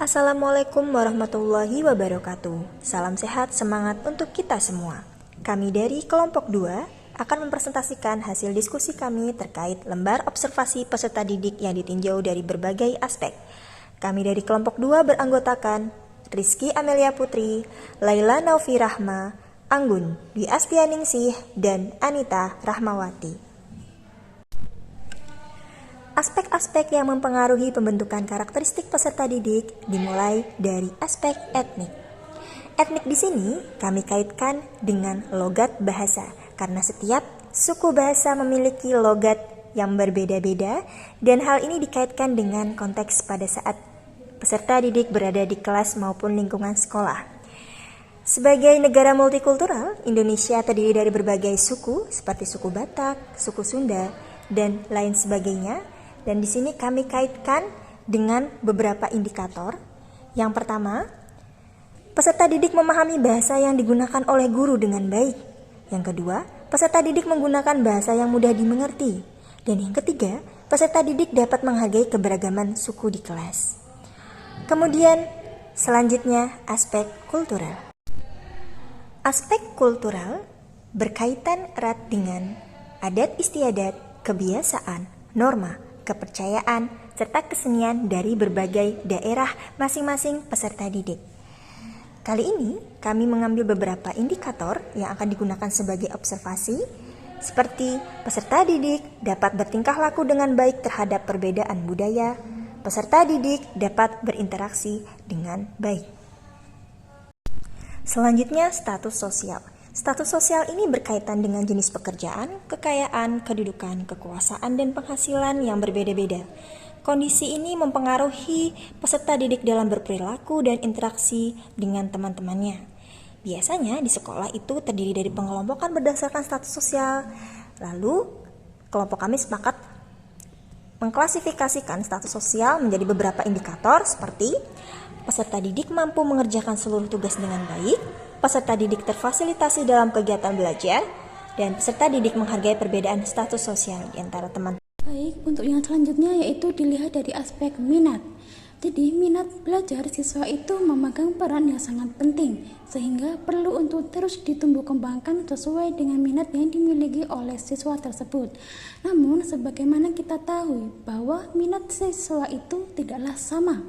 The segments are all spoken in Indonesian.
Assalamualaikum warahmatullahi wabarakatuh. Salam sehat, semangat untuk kita semua. Kami dari kelompok 2 akan mempresentasikan hasil diskusi kami terkait lembar observasi peserta didik yang ditinjau dari berbagai aspek. Kami dari kelompok 2 beranggotakan Rizky Amelia Putri, Laila Naufi Rahma, Anggun Dwi Astianingsih, dan Anita Rahmawati. Aspek-aspek yang mempengaruhi pembentukan karakteristik peserta didik dimulai dari aspek etnik. Etnik di sini kami kaitkan dengan logat bahasa, karena setiap suku bahasa memiliki logat yang berbeda-beda, dan hal ini dikaitkan dengan konteks pada saat peserta didik berada di kelas maupun lingkungan sekolah. Sebagai negara multikultural, Indonesia terdiri dari berbagai suku seperti suku Batak, suku Sunda, dan lain sebagainya. Dan di sini kami kaitkan dengan beberapa indikator. Yang pertama, peserta didik memahami bahasa yang digunakan oleh guru dengan baik. Yang kedua, peserta didik menggunakan bahasa yang mudah dimengerti. Dan yang ketiga, peserta didik dapat menghargai keberagaman suku di kelas. Kemudian, selanjutnya aspek kultural. Aspek kultural berkaitan erat dengan adat istiadat, kebiasaan, norma, kepercayaan, serta kesenian dari berbagai daerah masing-masing peserta didik. Kali ini kami mengambil beberapa indikator yang akan digunakan sebagai observasi, seperti peserta didik dapat bertingkah laku dengan baik terhadap perbedaan budaya, peserta didik dapat berinteraksi dengan baik. Selanjutnya, status sosial. Status sosial ini berkaitan dengan jenis pekerjaan, kekayaan, kedudukan, kekuasaan, dan penghasilan yang berbeda-beda. Kondisi ini mempengaruhi peserta didik dalam berperilaku dan interaksi dengan teman-temannya. Biasanya di sekolah itu terdiri dari pengelompokan berdasarkan status sosial. Lalu, kelompok kami sepakat mengklasifikasikan status sosial menjadi beberapa indikator seperti peserta didik mampu mengerjakan seluruh tugas dengan baik, peserta didik terfasilitasi dalam kegiatan belajar, dan peserta didik menghargai perbedaan status sosial di antara teman. Baik, untuk yang selanjutnya yaitu dilihat dari aspek minat. Jadi, minat belajar siswa itu memegang peran yang sangat penting, sehingga perlu untuk terus ditumbuh kembangkan sesuai dengan minat yang dimiliki oleh siswa tersebut. Namun, sebagaimana kita tahu bahwa minat siswa itu tidaklah sama.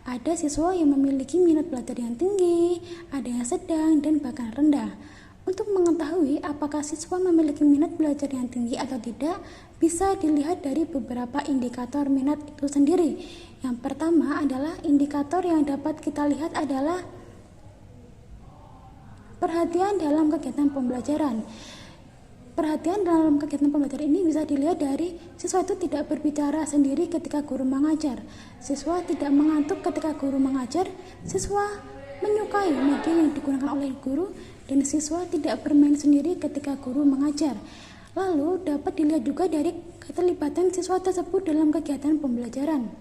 Ada siswa yang memiliki minat belajar yang tinggi, ada yang sedang, dan bahkan rendah. Untuk mengetahui apakah siswa memiliki minat belajar yang tinggi atau tidak, bisa dilihat dari beberapa indikator minat itu sendiri. Yang pertama adalah indikator yang dapat kita lihat adalah perhatian dalam kegiatan pembelajaran. Perhatian dalam kegiatan pembelajaran ini bisa dilihat dari siswa itu tidak berbicara sendiri ketika guru mengajar, siswa tidak mengantuk ketika guru mengajar, siswa menyukai media yang digunakan oleh guru, dan siswa tidak bermain sendiri ketika guru mengajar. Lalu dapat dilihat juga dari keterlibatan siswa tersebut dalam kegiatan pembelajaran.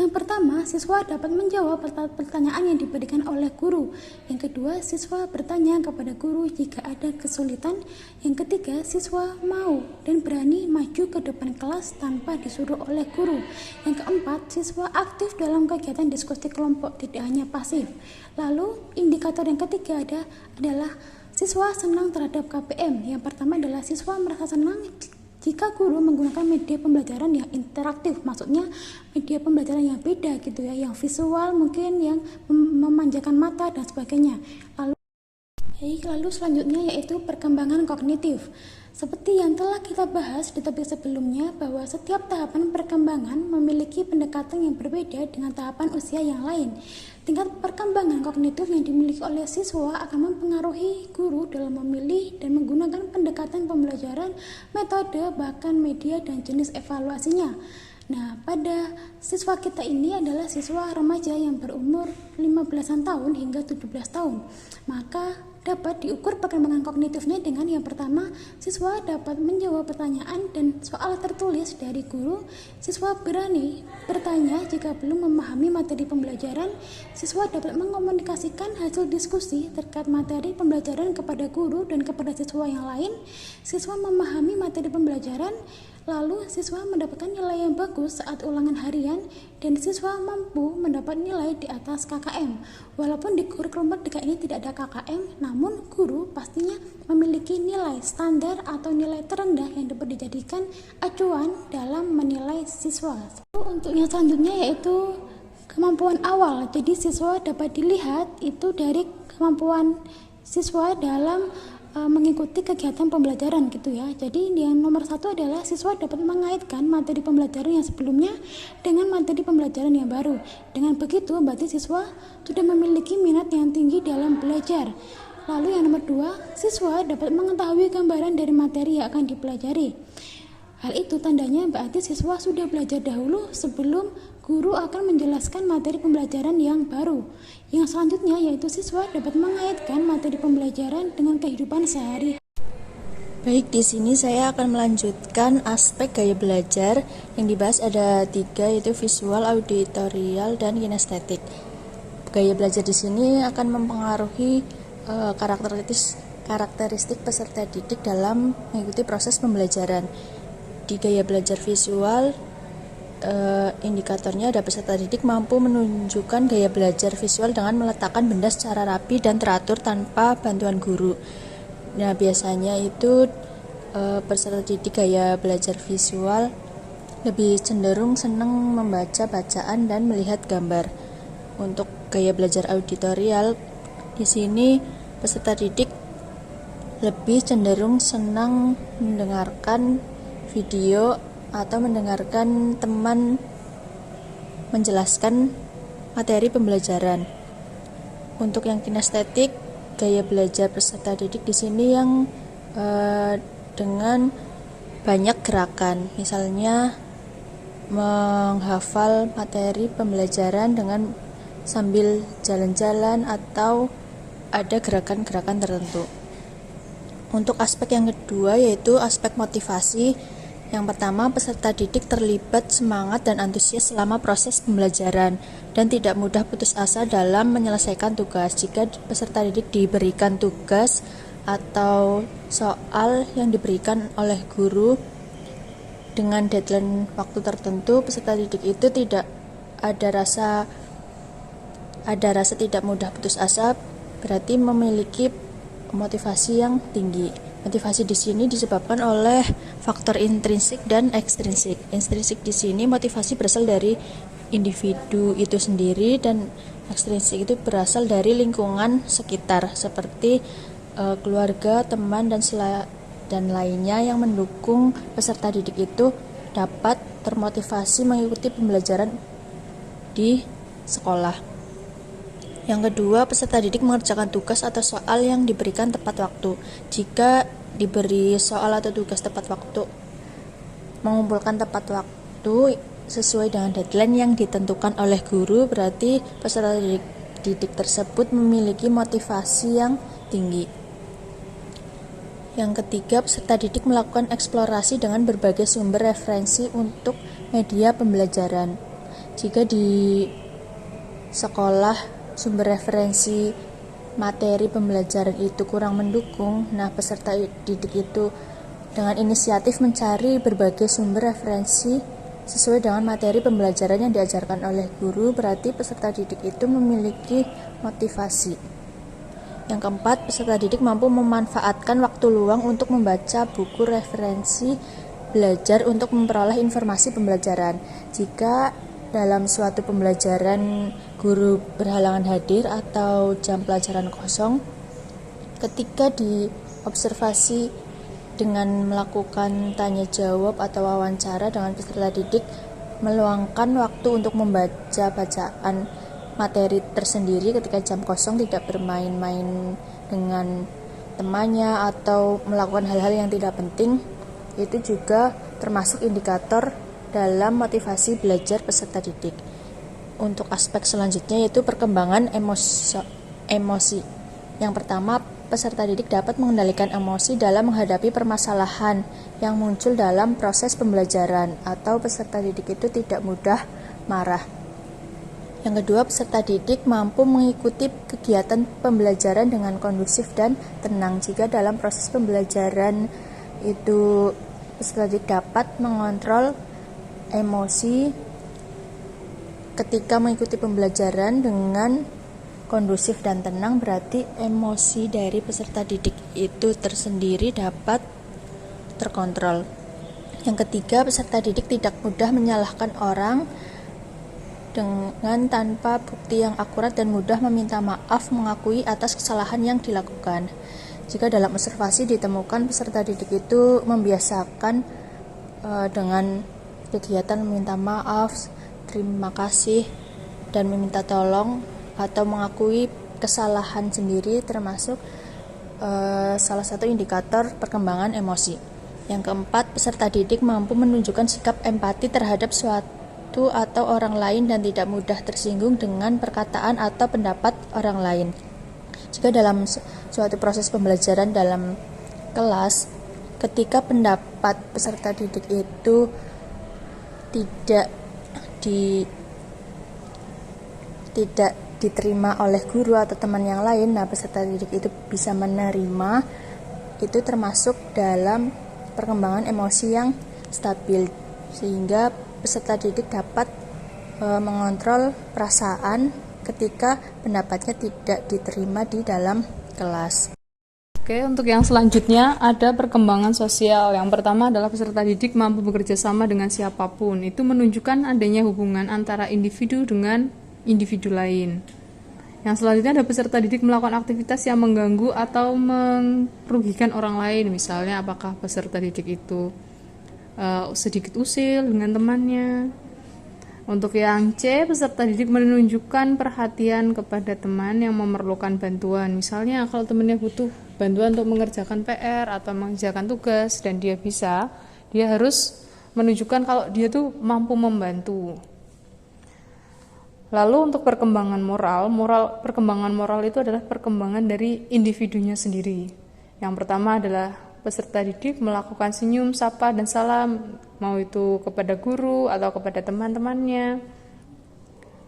Yang pertama, siswa dapat menjawab pertanyaan yang diberikan oleh guru. Yang kedua, siswa bertanya kepada guru jika ada kesulitan. Yang ketiga, siswa mau dan berani maju ke depan kelas tanpa disuruh oleh guru. Yang keempat, siswa aktif dalam kegiatan diskusi kelompok, tidak hanya pasif. Lalu, indikator yang ketiga adalah siswa senang terhadap KPM. Yang pertama adalah siswa merasa senang jika guru menggunakan media pembelajaran yang interaktif, maksudnya media pembelajaran yang beda gitu ya, yang visual mungkin, yang memanjakan mata dan sebagainya. Lalu selanjutnya yaitu perkembangan kognitif. Seperti yang telah kita bahas di topik sebelumnya, bahwa setiap tahapan perkembangan memiliki pendekatan yang berbeda dengan tahapan usia yang lain. Tingkat perkembangan kognitif yang dimiliki oleh siswa akan mempengaruhi guru dalam memilih dan menggunakan pendekatan pembelajaran, metode, bahkan media dan jenis evaluasinya. Nah, pada siswa kita ini adalah siswa remaja yang berumur 15-an tahun hingga 17 tahun. Maka dapat diukur perkembangan kognitifnya dengan yang pertama, siswa dapat menjawab pertanyaan dan soal tertulis dari guru, siswa berani bertanya jika belum memahami materi pembelajaran, siswa dapat mengomunikasikan hasil diskusi terkait materi pembelajaran kepada guru dan kepada siswa yang lain, siswa memahami materi pembelajaran, Lalu siswa mendapatkan nilai yang bagus saat ulangan harian dan siswa mampu mendapat nilai di atas KKM. Walaupun di kurikulum Merdeka ini tidak ada KKM, namun guru pastinya memiliki nilai standar atau nilai terendah yang dapat dijadikan acuan dalam menilai siswa. Untuk yang selanjutnya yaitu kemampuan awal. Jadi siswa dapat dilihat itu dari kemampuan siswa dalam mengikuti kegiatan pembelajaran gitu ya. Jadi yang nomor 1 adalah siswa dapat mengaitkan materi pembelajaran yang sebelumnya dengan materi pembelajaran yang baru. Dengan begitu berarti siswa sudah memiliki minat yang tinggi dalam belajar. Lalu yang nomor 2, siswa dapat mengetahui gambaran dari materi yang akan dipelajari. Hal itu tandanya berarti siswa sudah belajar dahulu sebelum guru akan menjelaskan materi pembelajaran yang baru. Yang selanjutnya yaitu siswa dapat mengaitkan materi pembelajaran dengan kehidupan sehari-hari. Baik, di sini saya akan melanjutkan aspek gaya belajar. Yang dibahas ada 3, yaitu visual, auditorial, dan kinestetik. Gaya belajar di sini akan mempengaruhi karakteristik peserta didik dalam mengikuti proses pembelajaran. Di gaya belajar visual, indikatornya ada peserta didik mampu menunjukkan gaya belajar visual dengan meletakkan benda secara rapi dan teratur tanpa bantuan guru. Nah, biasanya itu peserta didik gaya belajar visual lebih cenderung senang membaca bacaan dan melihat gambar. Untuk gaya belajar auditorial, di sini peserta didik lebih cenderung senang mendengarkan video atau mendengarkan teman menjelaskan materi pembelajaran. Untuk yang kinestetik, gaya belajar peserta didik di sini yang dengan banyak gerakan, misalnya menghafal materi pembelajaran dengan sambil jalan-jalan atau ada gerakan-gerakan tertentu. Untuk aspek yang kedua yaitu aspek motivasi. Yang pertama, peserta didik terlibat semangat dan antusias selama proses pembelajaran dan tidak mudah putus asa dalam menyelesaikan tugas. Jika peserta didik diberikan tugas atau soal yang diberikan oleh guru dengan deadline waktu tertentu, peserta didik itu tidak ada rasa tidak mudah putus asa, berarti memiliki motivasi yang tinggi. Motivasi di sini disebabkan oleh faktor intrinsik dan ekstrinsik. Intrinsik di sini motivasi berasal dari individu itu sendiri dan ekstrinsik itu berasal dari lingkungan sekitar seperti keluarga, teman dan lainnya yang mendukung peserta didik itu dapat termotivasi mengikuti pembelajaran di sekolah. Yang kedua, peserta didik mengerjakan tugas atau soal yang diberikan tepat waktu. Jika diberi soal atau tugas tepat waktu, mengumpulkan tepat waktu sesuai dengan deadline yang ditentukan oleh guru, berarti peserta didik tersebut memiliki motivasi yang tinggi. Yang ketiga, peserta didik melakukan eksplorasi dengan berbagai sumber referensi untuk media pembelajaran. Jika di sekolah sumber referensi materi pembelajaran itu kurang mendukung, nah peserta didik itu dengan inisiatif mencari berbagai sumber referensi sesuai dengan materi pembelajaran yang diajarkan oleh guru, berarti peserta didik itu memiliki motivasi. Yang keempat, peserta didik mampu memanfaatkan waktu luang untuk membaca buku referensi belajar untuk memperoleh informasi pembelajaran. Jika dalam suatu pembelajaran guru berhalangan hadir atau jam pelajaran kosong, ketika diobservasi dengan melakukan tanya jawab atau wawancara dengan peserta didik, meluangkan waktu untuk membaca bacaan materi tersendiri ketika jam kosong, tidak bermain-main dengan temannya atau melakukan hal-hal yang tidak penting, itu juga termasuk indikator dalam motivasi belajar peserta didik. Untuk aspek selanjutnya yaitu perkembangan emosi. Yang pertama, peserta didik dapat mengendalikan emosi dalam menghadapi permasalahan yang muncul dalam proses pembelajaran, atau peserta didik itu tidak mudah marah. Yang kedua, peserta didik mampu mengikuti kegiatan pembelajaran dengan kondusif dan tenang. Jika dalam proses pembelajaran itu peserta didik dapat mengontrol emosi ketika mengikuti pembelajaran dengan kondusif dan tenang. Berarti emosi dari peserta didik itu tersendiri dapat terkontrol. Yang ketiga, peserta didik tidak mudah menyalahkan orang dengan tanpa bukti yang akurat dan mudah meminta maaf mengakui atas kesalahan yang dilakukan. Jika dalam observasi ditemukan peserta didik itu membiasakan dengan kegiatan meminta maaf, terima kasih, dan meminta tolong atau mengakui kesalahan sendiri, termasuk salah satu indikator perkembangan emosi. Yang keempat, peserta didik mampu menunjukkan sikap empati terhadap suatu atau orang lain dan tidak mudah tersinggung dengan perkataan atau pendapat orang lain. Jika dalam suatu proses pembelajaran dalam kelas, ketika pendapat peserta didik itu tidak diterima oleh guru atau teman yang lain, nah peserta didik itu bisa menerima, itu termasuk dalam perkembangan emosi yang stabil, sehingga peserta didik dapat mengontrol perasaan ketika pendapatnya tidak diterima di dalam kelas. Oke, untuk yang selanjutnya ada perkembangan sosial. Yang pertama adalah peserta didik mampu bekerja sama dengan siapapun. Itu menunjukkan adanya hubungan antara individu dengan individu lain. Yang selanjutnya ada peserta didik melakukan aktivitas yang mengganggu atau merugikan orang lain. Misalnya apakah peserta didik itu sedikit usil dengan temannya. Untuk yang C, peserta didik menunjukkan perhatian kepada teman yang memerlukan bantuan. Misalnya kalau temannya butuh bantuan untuk mengerjakan PR atau mengerjakan tugas dan dia bisa, dia harus menunjukkan kalau dia tuh mampu membantu. Lalu untuk perkembangan moral itu adalah perkembangan dari individunya sendiri. Yang pertama adalah peserta didik melakukan senyum, sapa, dan salam, mau itu kepada guru atau kepada teman-temannya.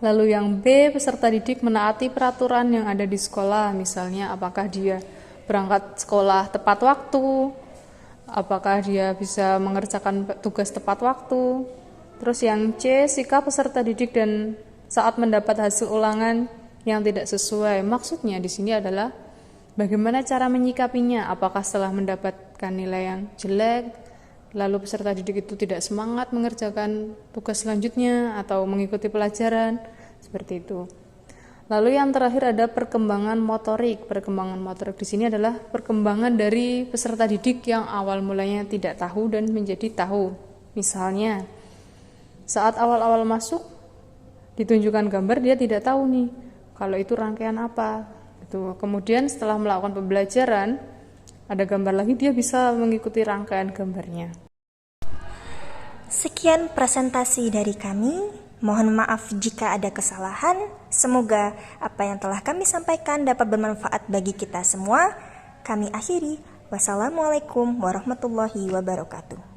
Lalu yang B, peserta didik menaati peraturan yang ada di sekolah, misalnya apakah dia berangkat sekolah tepat waktu, apakah dia bisa mengerjakan tugas tepat waktu. Terus yang C, sikap peserta didik dan saat mendapat hasil ulangan yang tidak sesuai. Maksudnya di sini adalah bagaimana cara menyikapinya, apakah setelah mendapatkan nilai yang jelek, lalu peserta didik itu tidak semangat mengerjakan tugas selanjutnya atau mengikuti pelajaran, seperti itu. Lalu yang terakhir ada perkembangan motorik. Perkembangan motorik di sini adalah perkembangan dari peserta didik yang awal mulanya tidak tahu dan menjadi tahu. Misalnya, saat awal-awal masuk, ditunjukkan gambar, dia tidak tahu nih, kalau itu rangkaian apa. Kemudian setelah melakukan pembelajaran, ada gambar lagi, dia bisa mengikuti rangkaian gambarnya. Sekian presentasi dari kami. Mohon maaf jika ada kesalahan. Semoga apa yang telah kami sampaikan dapat bermanfaat bagi kita semua. Kami akhiri. Wassalamualaikum warahmatullahi wabarakatuh.